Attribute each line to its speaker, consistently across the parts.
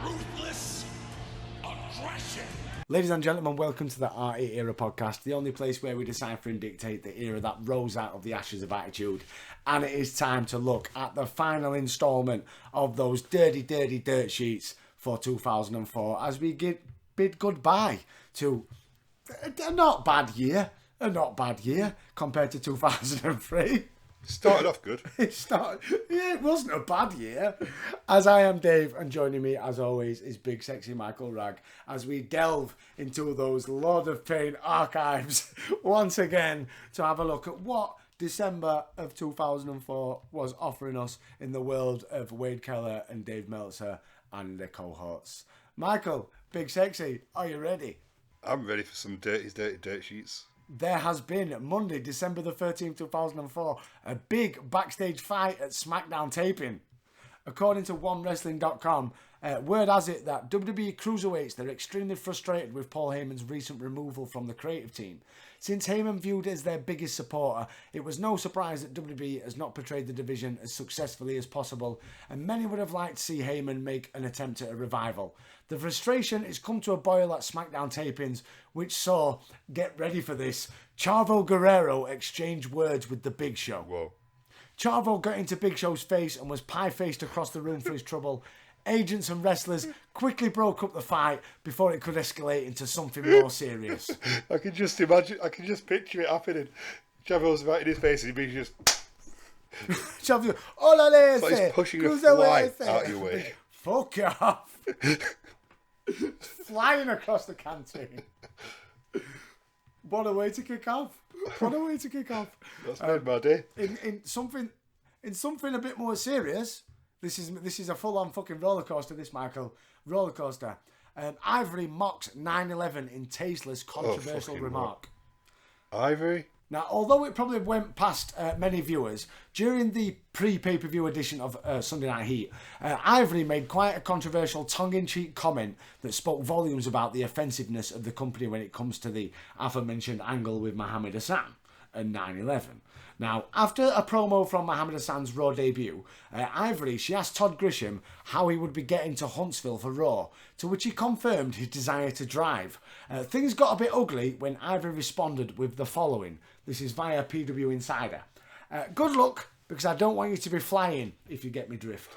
Speaker 1: Ruthless aggression.
Speaker 2: Ladies and gentlemen, welcome to the RE Era podcast, the only place where we decipher and dictate the era that rose out of the ashes of attitude. And it is time to look at the final instalment of those dirty dirt sheets for 2004 as we bid goodbye to a not bad year compared to 2003.
Speaker 3: Started off good.
Speaker 2: It wasn't a bad year. As I am Dave, and joining me as always is Big Sexy Michael Ragg as we delve into those Lord of Pain archives once again to have a look at what December of 2004 was offering us in the world of Wade Keller and Dave Meltzer and their cohorts. Michael, Big Sexy, are you ready?
Speaker 3: I'm ready for some dirty dirt sheets.
Speaker 2: There has been, Monday, December the 13th, 2004, a big backstage fight at SmackDown taping. According to OneWrestling.com, word has it that WWE Cruiserweights, they're extremely frustrated with Paul Heyman's recent removal from the creative team. Since Heyman viewed as their biggest supporter, it was no surprise that WWE has not portrayed the division as successfully as possible, and many would have liked to see Heyman make an attempt at a revival. The frustration has come to a boil at SmackDown tapings, which saw, get ready for this, Chavo Guerrero exchange words with The Big Show.
Speaker 3: Whoa.
Speaker 2: Chavo got into Big Show's face and was pie-faced across the room for his trouble. Agents and wrestlers quickly broke up the fight before it could escalate into something more serious.
Speaker 3: I can just imagine, I can just picture it happening. Chavo's right in his face and he's just...
Speaker 2: Chavo, hola,
Speaker 3: like he's pushing a fly out of your way.
Speaker 2: Fuck you off. Flying across the canteen. What a way to kick off.
Speaker 3: That's made my day.
Speaker 2: In something a bit more serious, this is a full-on fucking roller coaster, this, Michael. Roller coaster. Ivory mocks 9/11 in tasteless, controversial remark.
Speaker 3: Ivory?
Speaker 2: Now, although it probably went past many viewers, during the pre-pay-per-view edition of Sunday Night Heat, Ivory made quite a controversial tongue-in-cheek comment that spoke volumes about the offensiveness of the company when it comes to the aforementioned angle with Muhammad Hassan and 9/11. Now, after a promo from Muhammad Hassan's Raw debut, Ivory, she asked Todd Grisham how he would be getting to Huntsville for Raw, to which he confirmed his desire to drive. Things got a bit ugly when Ivory responded with the following. This is via PW Insider. Good luck, because I don't want you to be flying, if you get me drift.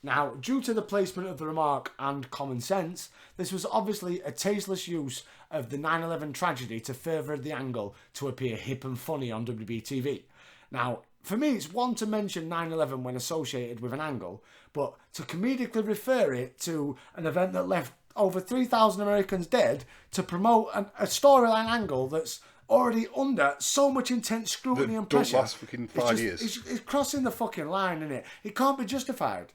Speaker 2: Now, due to the placement of the remark and common sense, this was obviously a tasteless use of the 9/11 tragedy to further the angle to appear hip and funny on WWE TV. Now, for me, it's one to mention 9/11 when associated with an angle, but to comedically refer it to an event that left over 3,000 Americans dead to promote a storyline angle that's already under so much intense scrutiny and pressure.
Speaker 3: Don't last fucking 5 years.
Speaker 2: It's crossing the fucking line, isn't it? It can't be justified.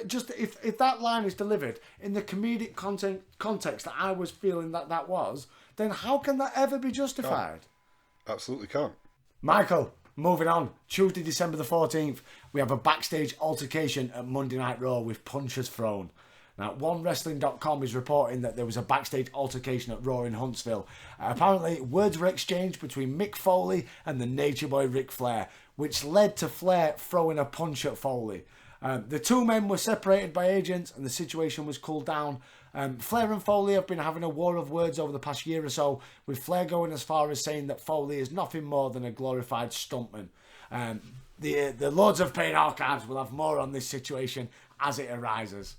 Speaker 2: Just if that line is delivered in the comedic context that I was feeling that was, then how can that ever be justified?
Speaker 3: Absolutely can't.
Speaker 2: Michael, moving on. Tuesday, December the 14th, we have a backstage altercation at Monday Night Raw with punches thrown. Now, OneWrestling.com is reporting that there was a backstage altercation at Raw in Huntsville. Apparently, words were exchanged between Mick Foley and the Nature Boy Ric Flair, which led to Flair throwing a punch at Foley. The two men were separated by agents and the situation was cooled down. Flair and Foley have been having a war of words over the past year or so, with Flair going as far as saying that Foley is nothing more than a glorified stuntman. The Lords of Pain archives will have more on this situation as it arises.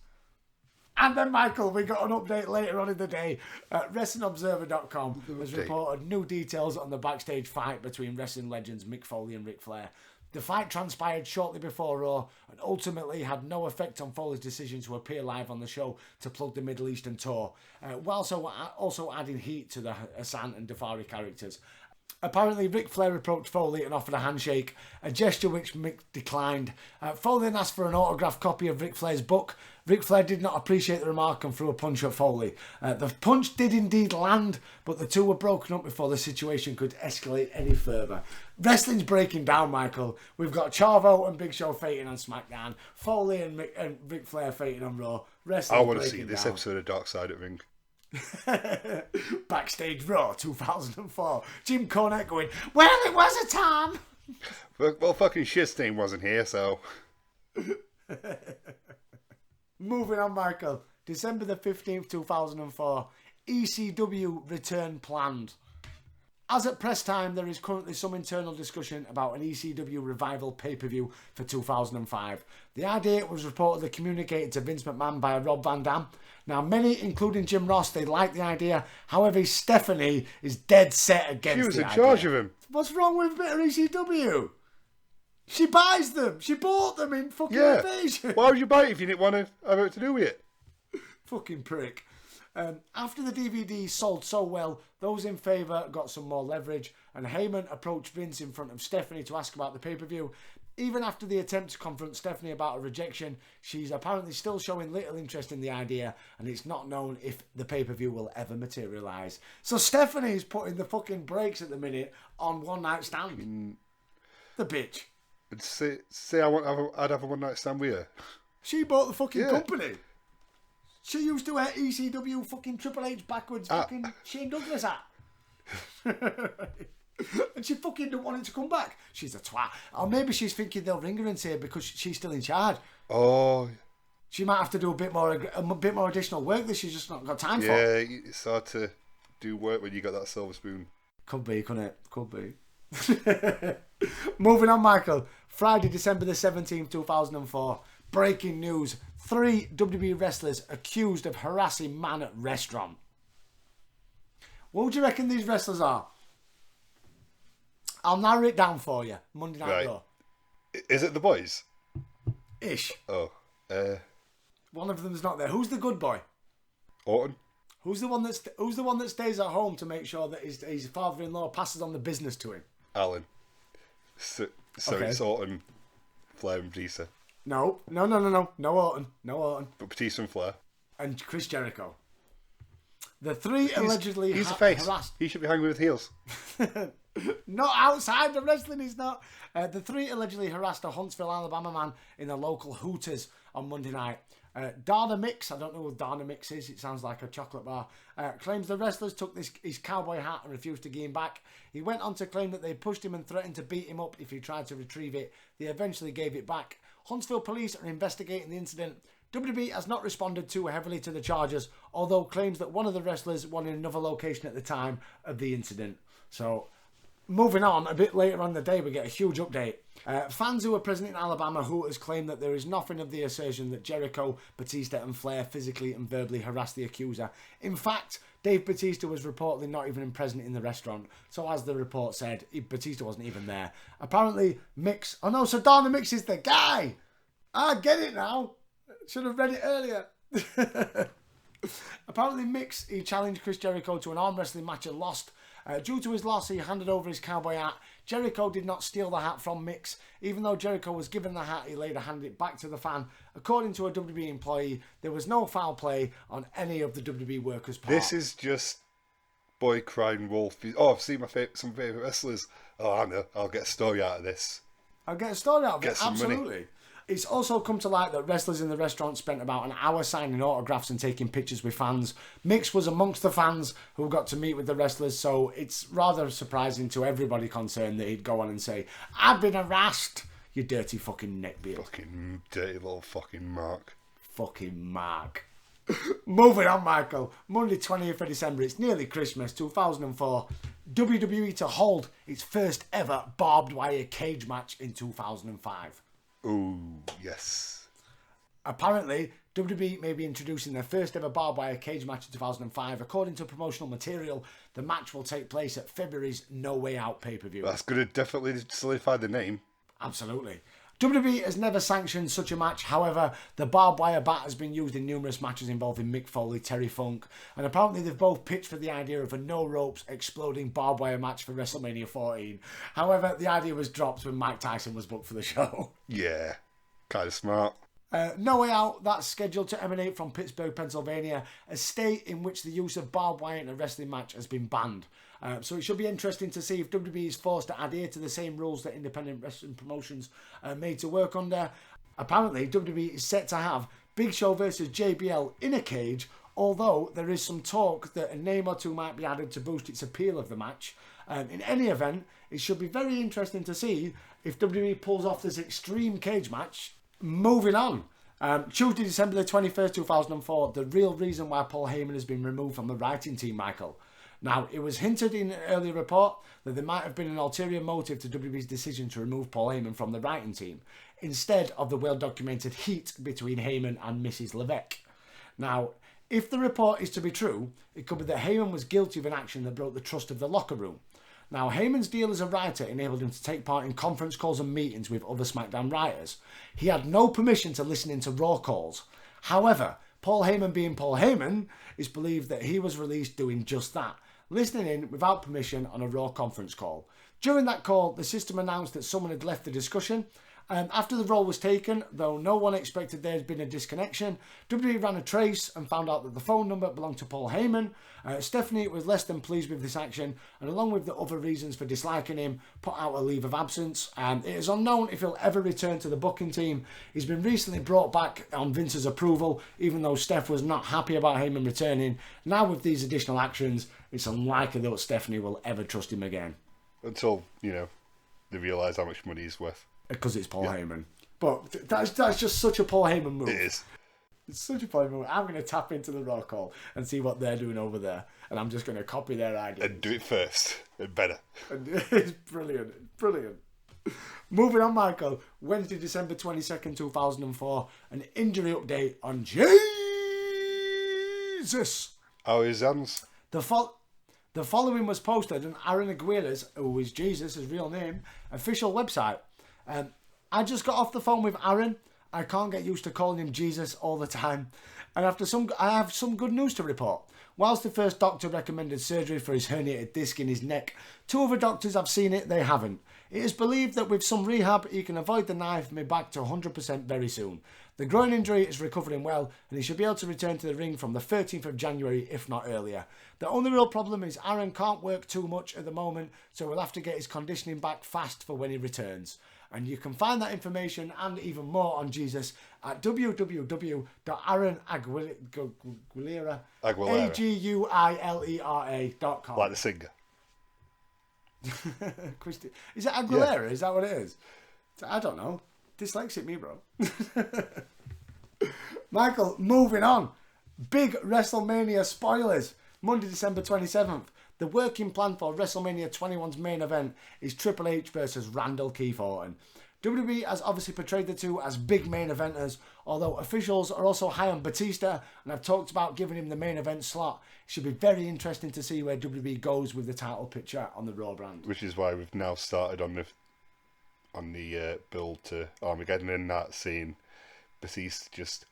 Speaker 2: And then, Michael, we got an update later on in the day. WrestlingObserver.com has reported new details on the backstage fight between wrestling legends Mick Foley and Ric Flair. The fight transpired shortly before Raw and ultimately had no effect on Foley's decision to appear live on the show to plug the Middle Eastern tour, while also adding heat to the Hassan and Dafari characters. Apparently, Ric Flair approached Foley and offered a handshake, a gesture which Mick declined. Foley then asked for an autographed copy of Ric Flair's book. Ric Flair did not appreciate the remark and threw a punch at Foley. The punch did indeed land, but the two were broken up before the situation could escalate any further. Wrestling's breaking down, Michael. We've got Chavo and Big Show fighting on SmackDown, Foley and Ric Flair fighting on Raw.
Speaker 3: I want to see this episode of Dark Side at Ring.
Speaker 2: Backstage Raw 2004. Jim Cornette going, well, it was a time.
Speaker 3: Well, fucking Shitstein wasn't here, so...
Speaker 2: Moving on, Michael. December the 15th, 2004. ECW return planned. As at press time, there is currently some internal discussion about an ECW revival pay-per-view for 2005. The idea was reportedly communicated to Vince McMahon by Rob Van Dam. Now, many, including Jim Ross, they like the idea. However, Stephanie is dead set against the idea.
Speaker 3: She was in charge of him.
Speaker 2: What's wrong with a bit of ECW? She buys them. She bought them in fucking Invasion.
Speaker 3: Why would you buy it if you didn't want to have it to do with it?
Speaker 2: Fucking prick. After the DVD sold so well, those in favour got some more leverage, and Heyman approached Vince in front of Stephanie to ask about the pay-per-view. Even after the attempt to confront Stephanie about a rejection, she's apparently still showing little interest in the idea, and it's not known if the pay-per-view will ever materialise. So Stephanie's putting the fucking brakes at the minute on One Night Stand. The bitch.
Speaker 3: And say I'd have a one night stand with her.
Speaker 2: She bought the fucking company. She used to wear ECW fucking Triple H backwards fucking Shane Douglas hat. And she fucking don't want it to come back. She's a twat. Or maybe she's thinking they'll ring her and say because she's still in charge.
Speaker 3: Oh.
Speaker 2: She might have to do a bit more additional work that she's just not got time for.
Speaker 3: Yeah, it's hard to do work when you got that silver spoon.
Speaker 2: Could be, couldn't it? Could be. Moving on, Michael. Friday, December the 17th, 2004. Breaking news. 3 WWE wrestlers accused of harassing man at restaurant. What would you reckon these wrestlers are? I'll narrow it down for you. Monday Night Raw.
Speaker 3: Is it the boys?
Speaker 2: Ish.
Speaker 3: Oh.
Speaker 2: One of them's not there. Who's the good boy?
Speaker 3: Orton.
Speaker 2: Who's the one that stays at home to make sure that his father-in-law passes on the business to him?
Speaker 3: Alan. So it's Orton, Flair and Batista.
Speaker 2: No. No Orton.
Speaker 3: But Batista and Flair.
Speaker 2: And Chris Jericho. The 3 allegedly
Speaker 3: he's a face.
Speaker 2: harassed.
Speaker 3: He should be hanging with heels.
Speaker 2: Not outside the wrestling, he's not. The 3 allegedly harassed a Huntsville, Alabama man in the local Hooters on Monday night. Dana Mix, I don't know who Dana Mix is, it sounds like a chocolate bar, claims the wrestlers took his cowboy hat and refused to give him back. He went on to claim that they pushed him and threatened to beat him up if he tried to retrieve it. They eventually gave it back. Huntsville police are investigating the incident. WWE has not responded too heavily to the charges, although claims that one of the wrestlers was in another location at the time of the incident. So, moving on, a bit later on in the day, we get a huge update. Fans who were present in Alabama Hooters claim that there is nothing of the assertion that Jericho, Batista and Flair physically and verbally harassed the accuser. In fact, Dave Batista was reportedly not even present in the restaurant. So as the report said, Batista wasn't even there. Apparently, Mix... Oh no, so Dana Mix is the guy! I get it now. Should have read it earlier. Apparently, Mix, he challenged Chris Jericho to an arm wrestling match and lost. Due to his loss, he handed over his cowboy hat. Jericho did not steal the hat from Mix. Even though Jericho was given the hat, he later handed it back to the fan. According to a WWE employee, there was no foul play on any of the WWE workers' part.
Speaker 3: This is just boy crying wolf. Oh, I've seen some favourite wrestlers. Oh, I know. I'll get a story out of this.
Speaker 2: I'll get a story out of it, absolutely.
Speaker 3: Money.
Speaker 2: It's also come to light that wrestlers in the restaurant spent about an hour signing autographs and taking pictures with fans. Mix was amongst the fans who got to meet with the wrestlers, so it's rather surprising to everybody concerned that he'd go on and say, I've been harassed, you dirty fucking neckbeard.
Speaker 3: Fucking dirty little fucking Mark.
Speaker 2: Fucking Mark. Moving on, Michael. Monday 20th of December, it's nearly Christmas, 2004. WWE to hold its first ever barbed wire cage match in 2005.
Speaker 3: Ooh, yes.
Speaker 2: Apparently, WWE may be introducing their first ever barbed wire cage match in 2005. According to promotional material, the match will take place at February's No Way Out pay-per-view.
Speaker 3: That's going to definitely solidify the name.
Speaker 2: Absolutely. WWE has never sanctioned such a match. However, the barbed wire bat has been used in numerous matches involving Mick Foley, Terry Funk, and apparently they've both pitched for the idea of a no-ropes exploding barbed wire match for WrestleMania 14. However, the idea was dropped when Mike Tyson was booked for the show.
Speaker 3: Yeah, kind of smart.
Speaker 2: No Way Out, that's scheduled to emanate from Pittsburgh, Pennsylvania, a state in which the use of barbed wire in a wrestling match has been banned. So it should be interesting to see if WWE is forced to adhere to the same rules that independent wrestling promotions are made to work under. Apparently, WWE is set to have Big Show versus JBL in a cage, although there is some talk that a name or two might be added to boost its appeal of the match. In any event, it should be very interesting to see if WWE pulls off this extreme cage match. Moving on. Tuesday, December the 21st, 2004, the real reason why Paul Heyman has been removed from the writing team, Michael. Now, it was hinted in an earlier report that there might have been an ulterior motive to WWE's decision to remove Paul Heyman from the writing team, instead of the well-documented heat between Heyman and Mrs. Levesque. Now, if the report is to be true, it could be that Heyman was guilty of an action that broke the trust of the locker room. Now, Heyman's deal as a writer enabled him to take part in conference calls and meetings with other SmackDown writers. He had no permission to listen into Raw calls. However, Paul Heyman being Paul Heyman, it's believed that he was released doing just that, listening in without permission on a Raw conference call. During that call, the system announced that someone had left the discussion. After the role was taken, though no one expected there had been a disconnection, WWE ran a trace and found out that the phone number belonged to Paul Heyman. Stephanie was less than pleased with this action, and along with the other reasons for disliking him, put out a leave of absence. It is unknown if he'll ever return to the booking team. He's been recently brought back on Vince's approval, even though Steph was not happy about Heyman returning. Now with these additional actions, it's unlikely that Stephanie will ever trust him again.
Speaker 3: Until, they realise how much money he's worth.
Speaker 2: Because it's Paul Heyman. But that's just such a Paul Heyman move.
Speaker 3: It is.
Speaker 2: It's such a Paul Heyman move. I'm going to tap into the Raw call and see what they're doing over there. And I'm just going to copy their ideas.
Speaker 3: And do it first. And better.
Speaker 2: It's brilliant. Brilliant. Moving on, Michael. Wednesday, December 22nd, 2004. An injury update on Jesus.
Speaker 3: How is hands?
Speaker 2: The following was posted on Aaron Aguilera's, who is Jesus, his real name, official website. I just got off the phone with Aaron. I can't get used to calling him Jesus all the time. And I have some good news to report. Whilst the first doctor recommended surgery for his herniated disc in his neck, 2 other doctors have seen it, they haven't. It is believed that with some rehab, he can avoid the knife and be back to 100% very soon. The groin injury is recovering well, and he should be able to return to the ring from the 13th of January, if not earlier. The only real problem is Aaron can't work too much at the moment, so we'll have to get his conditioning back fast for when he returns. And you can find that information and even more on Jesus at www.aaronaguilera, Aguilera.com.
Speaker 3: Like the singer.
Speaker 2: Is it Aguilera? Yeah. Is that what it is? I don't know. Dyslexic me, bro. Michael, moving on. Big WrestleMania spoilers. Monday, December 27th. The working plan for WrestleMania 21's main event is Triple H versus Randall Keith Orton. WWE has obviously portrayed the two as big main eventers, although officials are also high on Batista and have talked about giving him the main event slot. It should be very interesting to see where WWE goes with the title picture on the Raw brand.
Speaker 3: Which is why we've now started on the build to Armageddon, and that scene, Batista just...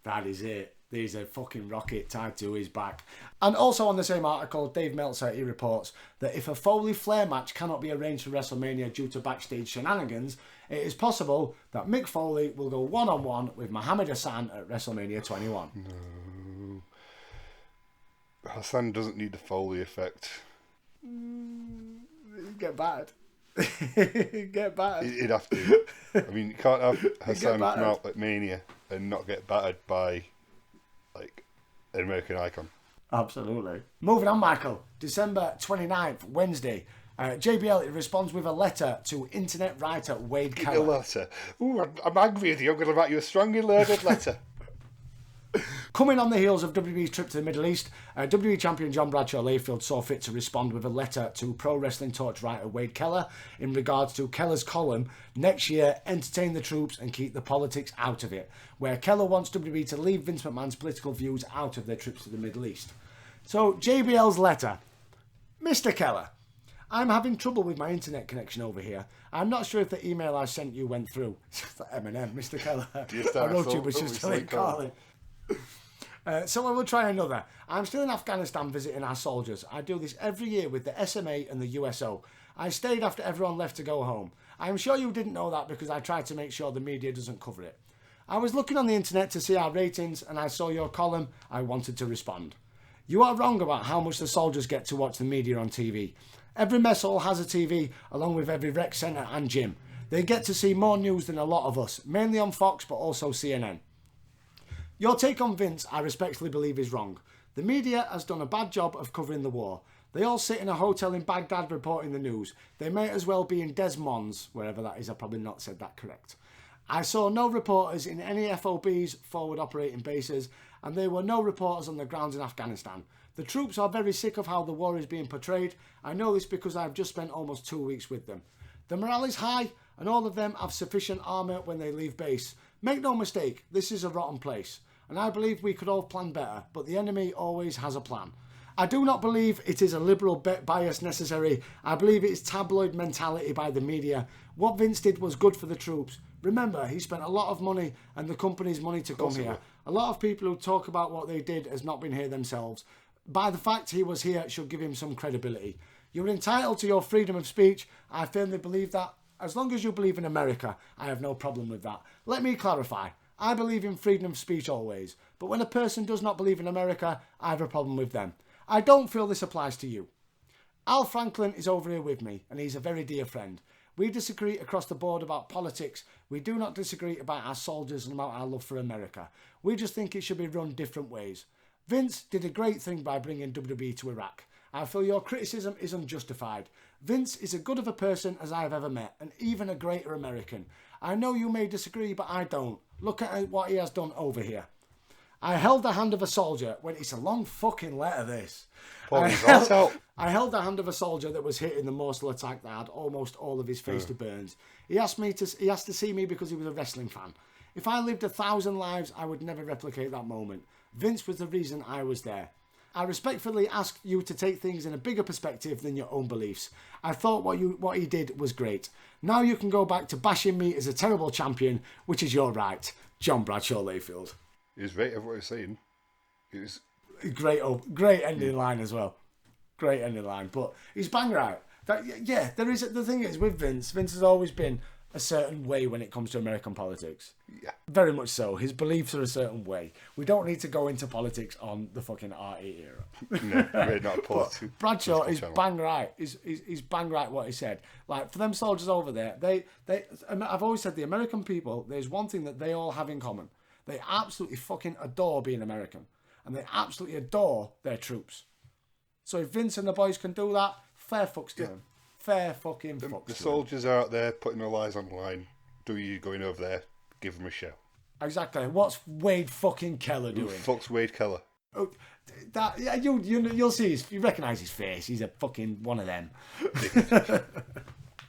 Speaker 2: That is it. There's a fucking rocket tied to his back. And also on the same article, Dave Meltzer, he reports that if a Foley Flair match cannot be arranged for WrestleMania due to backstage shenanigans, it is possible that Mick Foley will go one-on-one with Muhammad Hassan at WrestleMania 21.
Speaker 3: No. Hassan doesn't need the Foley effect.
Speaker 2: Get bad. Get battered.
Speaker 3: He'd have to. I mean, you can't have Hassan come out at Mania and not get battered by... like an American icon.
Speaker 2: Absolutely. Moving on, Michael. December 29th, Wednesday. JBL responds with a letter to internet writer Wade Keller.
Speaker 3: A letter. Ooh, I'm angry with you. I'm going to write you a strongly worded letter.
Speaker 2: Coming on the heels of WWE's trip to the Middle East, WWE champion John Bradshaw Layfield saw fit to respond with a letter to Pro Wrestling Torch writer Wade Keller in regards to Keller's column, Next Year, Entertain the Troops and Keep the Politics Out of It, where Keller wants WWE to leave Vince McMahon's political views out of their trips to the Middle East. So, JBL's letter. Mr. Keller, I'm having trouble with my internet connection over here. I'm not sure if the email I sent you went through. Eminem, Mr. Keller. I wrote you, but just still calling. So I will try another. I'm still in Afghanistan visiting our soldiers. I do this every year with the SMA and the USO. I stayed after everyone left to go home. I am sure you didn't know that because I tried to make sure the media doesn't cover it. I was looking on the internet to see our ratings and I saw your column. I wanted to respond. You are wrong about how much the soldiers get to watch the media on TV. Every mess hall has a TV along with every rec centre and gym. They get to see more news than a lot of us, mainly on Fox but also CNN. Your take on Vince, I respectfully believe, is wrong. The media has done a bad job of covering the war. They all sit in a hotel in Baghdad reporting the news. They may as well be in Des Moines, wherever that is. I probably not said that correct. I saw no reporters in any FOBs, forward operating bases, and there were no reporters on the ground in Afghanistan. The troops are very sick of how the war is being portrayed. I know this because I've just spent almost 2 weeks with them. The morale is high, and all of them have sufficient armour when they leave base. Make no mistake, this is a rotten place, and I believe we could all plan better, but the enemy always has a plan. I do not believe it is a liberal bias necessary. I believe it is tabloid mentality by the media. What Vince did was good for the troops. Remember, he spent a lot of money and the company's money to come here. A lot of people who talk about what they did has not been here themselves. By the fact he was here should give him some credibility. You're entitled to your freedom of speech. I firmly believe that. As long as you believe in America, I have no problem with that. Let me clarify. I believe in freedom of speech always. But when a person does not believe in America, I have a problem with them. I don't feel this applies to you. Al Franklin is over here with me, and he's a very dear friend. We disagree across the board about politics. We do not disagree about our soldiers and about our love for America. We just think it should be run different ways. Vince did a great thing by bringing WWE to Iraq. I feel your criticism is unjustified. Vince is as good of a person as I have ever met, and even a greater American. I know you may disagree, but I don't. Look at what he has done over here. I held the hand of a soldier when it's a long fucking letter, this. I held the hand of a soldier that was hit in the Mosul attack that had almost all of his face to burns. He asked to see me because he was a wrestling fan. If I lived 1,000 lives, I would never replicate that moment. Vince was the reason I was there. I respectfully ask you to take things in a bigger perspective than your own beliefs. I thought what he did was great. Now you can go back to bashing me as a terrible champion, which is your right. John Bradshaw Layfield.
Speaker 3: He was right of what he was saying. It was
Speaker 2: great ending line as well. Great ending line, but he's bang right. There is the thing is with Vince. Vince has always been a certain way when it comes to American politics.
Speaker 3: Yeah,
Speaker 2: very much so. His beliefs are a certain way. We don't need to go into politics on the fucking RE era.
Speaker 3: No, we're not politics.
Speaker 2: Bradshaw is bang right. He's bang right what he said. Like for them soldiers over there, I've always said the American people. There's one thing that they all have in common. They absolutely fucking adore being American. And they absolutely adore their troops. So if Vince and the boys can do that, fair fucks to them. Fair fucking fucks.
Speaker 3: The soldiers are out there putting their lives on the line. Do you going over there? Give them a show.
Speaker 2: Exactly. What's Wade fucking Keller doing?
Speaker 3: Who fuck's Wade Keller?
Speaker 2: Oh, you'll see you recognise his face. He's a fucking one of them.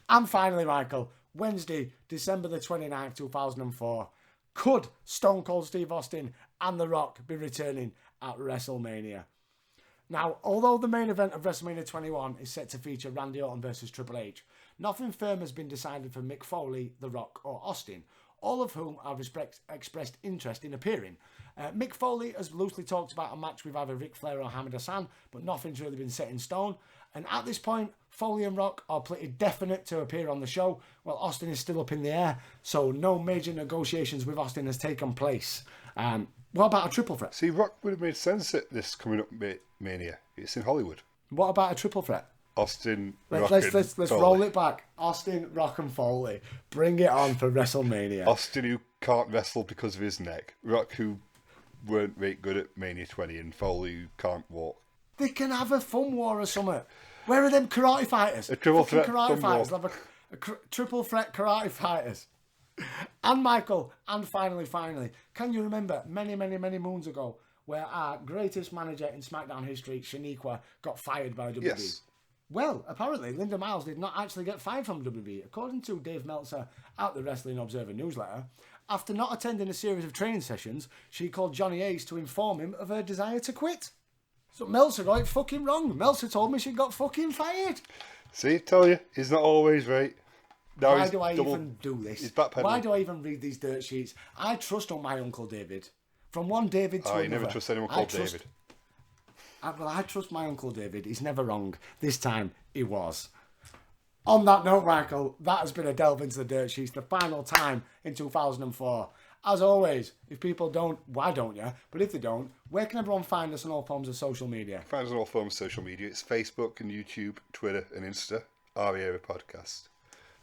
Speaker 2: And finally, Michael, Wednesday, December the 29th, 2004. Could Stone Cold Steve Austin and The Rock be returning at WrestleMania? Now, although the main event of WrestleMania 21 is set to feature Randy Orton versus Triple H, nothing firm has been decided for Mick Foley, The Rock or Austin, all of whom have expressed interest in appearing. Mick Foley has loosely talked about a match with either Ric Flair or Hamid Hassan, but nothing's really been set in stone. And at this point, Foley and Rock are pretty definite to appear on the show, while Austin is still up in the air, so no major negotiations with Austin has taken place. What about a triple threat?
Speaker 3: See, Rock would have made sense at this coming up Mania. It's in Hollywood.
Speaker 2: What about a triple threat?
Speaker 3: Austin,
Speaker 2: Rock, let's roll it back. Austin, Rock and Foley. Bring it on for WrestleMania.
Speaker 3: Austin, who can't wrestle because of his neck. Rock, who weren't very good at Mania 20, and Foley, who can't walk.
Speaker 2: They can have a fun war or something. Where are them karate fighters?
Speaker 3: A triple threat
Speaker 2: karate
Speaker 3: fun
Speaker 2: fighters.
Speaker 3: war.
Speaker 2: They'll have a triple threat karate fighters. And Michael, and finally, can you remember many moons ago where our greatest manager in SmackDown history, Shaniqua, got fired by WWE?
Speaker 3: Yes.
Speaker 2: Well, apparently Linda Miles did not actually get fired from WWE. According to Dave Meltzer at the Wrestling Observer newsletter, after not attending a series of training sessions, she called Johnny Ace to inform him of her desire to quit. So Meltzer got it fucking wrong. Meltzer told me she got fucking fired.
Speaker 3: See, tell you, he's not always right. Now
Speaker 2: Why do I even do this?
Speaker 3: He's backpedaling.
Speaker 2: Why do I even read these dirt sheets? I trust on my Uncle David. From one David to another.
Speaker 3: You never trust anyone called David.
Speaker 2: I trust my Uncle David. He's never wrong. This time, he was. On that note, Michael, that has been a delve into the dirt sheets, the final time in 2004. As always, if people don't, why don't you? But if they don't, where can everyone find us on all forms of social media?
Speaker 3: Find us on all forms of social media. It's Facebook and YouTube, Twitter and Insta, our Era Podcast.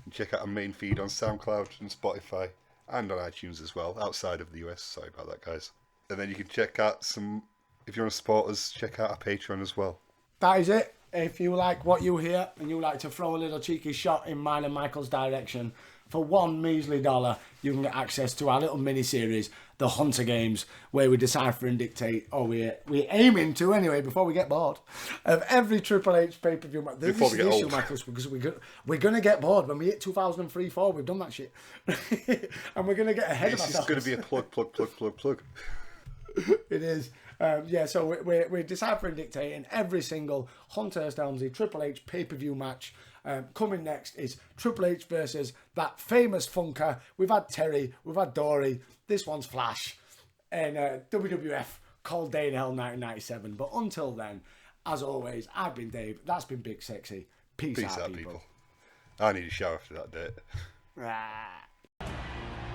Speaker 3: And check out our main feed on SoundCloud and Spotify and on iTunes as well, outside of the US. Sorry about that, guys. And then you can check out if you want to support us, check out our Patreon as well.
Speaker 2: That is it. If you like what you hear and you like to throw a little cheeky shot in mine and Michael's direction, for one measly $1, you can get access to our little mini-series, The Hunter Games, where we decipher and dictate, or we're aiming to anyway, before we get bored, of every Triple H pay-per-view match.
Speaker 3: Before we get old.
Speaker 2: Michaels, because we're going to get bored. When we hit 2003-4, we've done that shit. And we're going to get ahead of ourselves.
Speaker 3: It's just going to be a plug.
Speaker 2: It is. So we're deciphering, dictating every single Hunter Helmsley Triple H pay-per-view match. Coming next is Triple H versus that famous funker. We've had Terry, we've had Dory. This one's Flash. And WWF Cold Day in Hell 1997. But until then, as always, I've been Dave. That's been Big Sexy. Peace out, people.
Speaker 3: I need a shower after that date.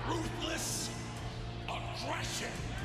Speaker 1: Ruthless aggression.